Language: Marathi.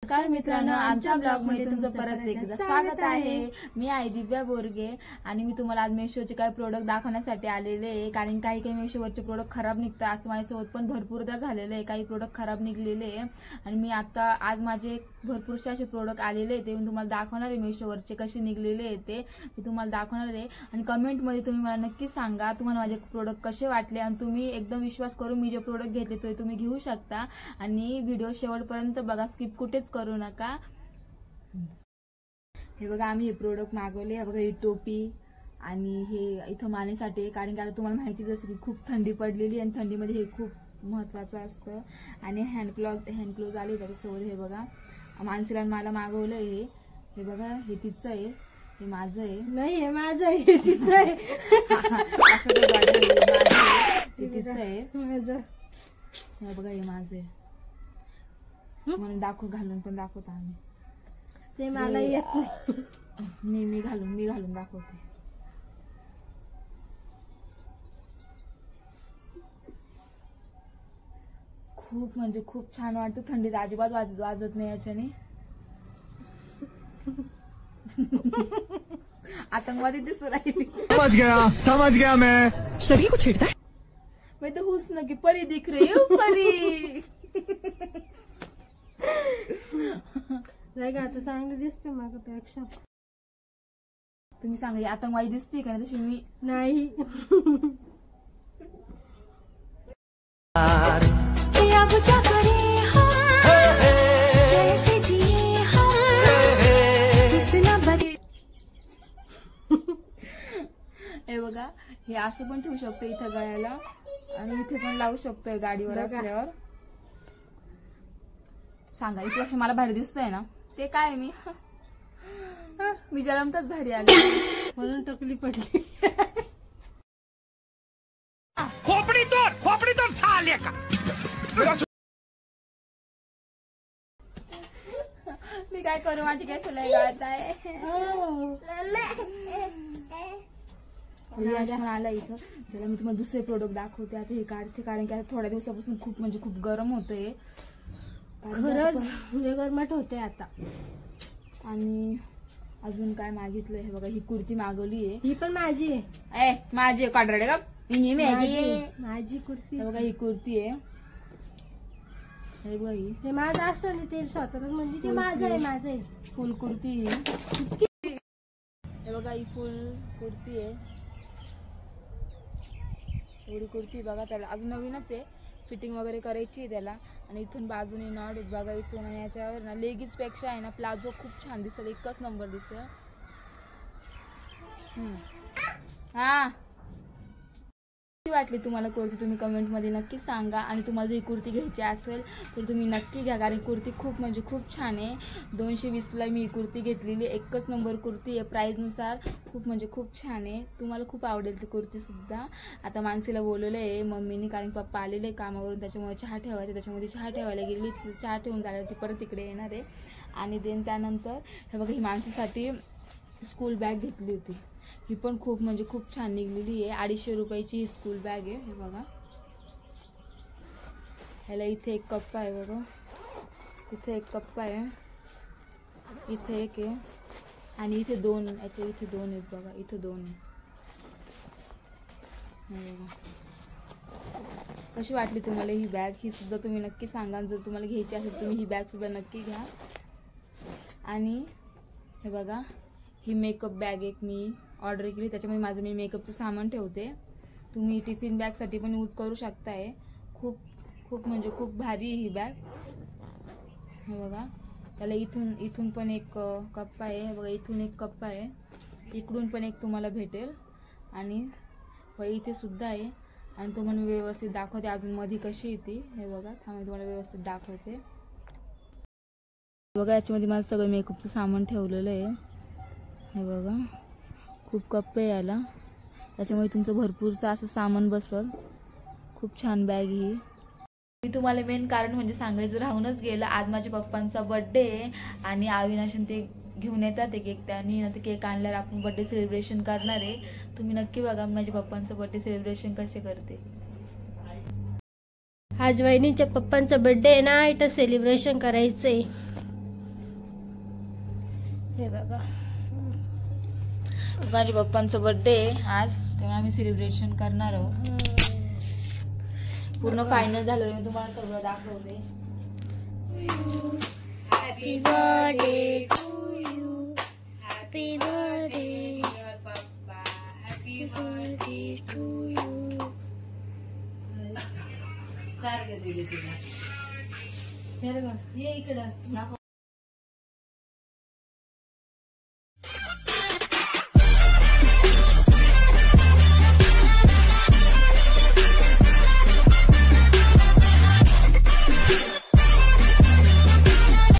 नमस्कार मित्रांनो, आमच्या ब्लॉग मध्ये तुमचं परत एकदा स्वागत आहे। मी आहे दिव्या बोरगे आणि मी तुम्हाला आज मेशोचे काही प्रोडक्ट दाखवण्यासाठी आलेले आहे। कारण काही मेशोवरचे प्रोडक्ट खराब निघतात असं माझ्यासोबत पण भरपूरदा झालेलं आहे। काही प्रोडक्ट खराब निघलेले आहे आणि मी आता आज माझे भरपूरसे असे प्रोडक्ट आलेले आहेत, ते मी तुम्हाला दाखवणार आहे। मेशोवरचे कसे निघलेले आहेत ते मी तुम्हाला दाखवणार आहे आणि कमेंट मध्ये तुम्ही मला नक्की सांगा तुम्हाला माझे प्रोडक्ट कसे वाटले आणि तुम्ही एकदम विश्वास करून मी जे प्रोडक्ट घेतले ते तुम्ही घेऊ शकता। आणि व्हिडिओ शेवटपर्यंत बघा, स्किप कुठेच करू नका। हे बघा, आम्ही हे प्रोडक्ट मागवले। हे बघा, ही टोपी आणि हे इथं मानेसाठी, कारण की आता तुम्हाला माहितीच असेल की खूप थंडी पडलेली आणि थंडीमध्ये हे खूप महत्त्वाचं असतं। आणि हँड ग्लोव्ज आले त्याच्यासोबत। हे बघा, मानसीला मला मागवलं हे बघा, हे तिचं आहे, हे माझं आहे। नाही, हे माझं आहे, हे तिचं आहे। हे तिचं आहे, माझं। हे बघा, हे माझं आहे म्हणून घालून पण दाखवतो आम्ही। ते मला येत नाही, मी घालून दाखवते। खूप म्हणजे खूप छान वाटतं, थंडीत अजिबात वाजत नाही याच्याने। आतंकवादी दिसू राहिली। समझ गया मैं। लड़की को छेड़ता है। मैं तो हुस्न की परी दिख रही हूँ, परी। नाही, आता चांगली दिसते माझ्यापेक्षा। तुम्ही सांगा, आतंकवादी दिसते का? तशी मी नाही। हे बघा, हे असं पण ठेवू शकतो इथं गळ्याला आणि इथे पण लावू शकतोय गाडीवर असल्यावर। सांगा, इथे मला भारी दिसतंय ना? ते काय मी जलमताच भारी आले म्हणून टकली पडली। खोपड़ी तोड़ साले का। मी काय करू, माझी काय सलाह गाळत आहे। आला इथं। चला, मी तुम्हाला दुसरे प्रोडक्ट दाखवते। आता हे काढते, कारण की आता थोड्या दिवसापासून खूप म्हणजे खूप गरम होतंय, खरंच गरमट होते आता। आणि अजून काय मागितलंय? हे बघा, ही कुर्ती मागवली आहे। ही पण माझी आहे। माझी काढाडे का माझी कुर्ती। हे बघा, ही कुर्ती आहे। हे बघा, हे माझं असं ते स्वतःच म्हणजे ते माझं आहे फुल कुर्ती। हे बघा, ही फुल कुर्ती आहे। एवढी कुर्ती बघा, त्याला अजून नवीनच आहे, फिटिंग वगैरे करायची आहे त्याला। आणि इथून बाजूने नॉट आहेत बघा, इथून आणि याच्यावर ना लेगीज पेक्षा आहे ना प्लाझो खूप छान दिसेल, एकच नंबर दिसेल। हा, कशी वाटली तुम्हाला कुर्ती तुम्ही कमेंट मध्ये नक्की सांगा। आणि तुम्हाला जर कुर्ती घ्यायची असेल तर तुम्ही नक्की घ्या, कारण कुर्ती खूप म्हणजे खूप छान आहे। 220ला मी ही कुर्ती घेतलेली, एकच नंबर कुर्ती आहे। प्राइस नुसार खूप म्हणजे खूप छान आहे, तुम्हाला खूप आवडेल ती कुर्ती सुद्धा। आता मानसीला बोलवलं आहे मम्मीने, कारण पप्पा आलेले कामावरून, त्याच्यामुळे चहा ठेवायचा, त्याच्यामध्ये चहा ठेवायला गेली। चहा ठेवून झाल्यावर ती परत इकडे येणार आहे। आणि देन त्यानंतर हे बघा, ही मानसीसाठी स्कूल बॅग घेतली होती, ही पण खूप म्हणजे खूप छान निघलेली आहे। 250 रुपयाची ही स्कूल बॅग आहे। हे बघा, ह्याला इथे एक कप्पा आहे बघा, इथे एक कप्पा आहे, इथे एक आहे आणि इथे दोन, याच्या इथे दोन आहेत बघा, इथे दोन आहे। हे बघा, कशी वाटली तुम्हाला ही बॅग? ही सुद्धा तुम्ही नक्की सांगा, जर तुम्हाला घ्यायची असेल तुम्ही ही बॅग सुद्धा नक्की घ्या। आणि हे बघा, ही मेकअप बॅग एक मी ऑर्डर केली, त्याच्यामध्ये माझं मी मेकअपचं सामान ठेवते। तुम्ही टिफिन बॅगसाठी पण यूज करू शकताय। खूप खूप म्हणजे खूप भारी ही बॅग। हे बघा, त्याला इथून पण एक कप्पा आहे। हे बघा, इथून एक कप्पा आहे, इकडून पण एक तुम्हाला भेटेल आणि इथे सुद्धा आहे। आणि तुम्हाला मी व्यवस्थित दाखवते अजून मध्ये कशी येते। हे बघा, थांबा तुम्हाला व्यवस्थित दाखवते। बघा, याच्यामध्ये माझं सगळं मेकअपचं सामान ठेवलेलं आहे। हे बघा, खूप कप्पे याला, त्याच्यामुळे तुमचं भरपूरचं असं सामान बसल। खूप छान बॅग ही। मी तुम्हाला मेन कारण म्हणजे सांगायचं राहूनच गेलं, आज माझ्या पप्पांचा बर्थडे आहे आणि अविनाशन ते घेऊन येतात एक त्यांनी ते केक आणल्यावर आपण बर्थडे सेलिब्रेशन करणार आहे। तुम्ही नक्की बघा माझ्या पप्पांचं बर्थडे सेलिब्रेशन कसे करते। आज वहिनीच्या पप्पांचा बर्थडे आहे ना, इथं सेलिब्रेशन करायचंय। हे बघा माझ्या पप्पांचा बर्थडे आहे आज, तेव्हा आम्ही सेलिब्रेशन करणार आहोत. पूर्ण फायनल झालं, मी तुम्हाला सगळं दाखवते. Happy birthday to you, happy birthday पप्पा, हॅपी बर्थडे टू यू. ये इकडं दाखव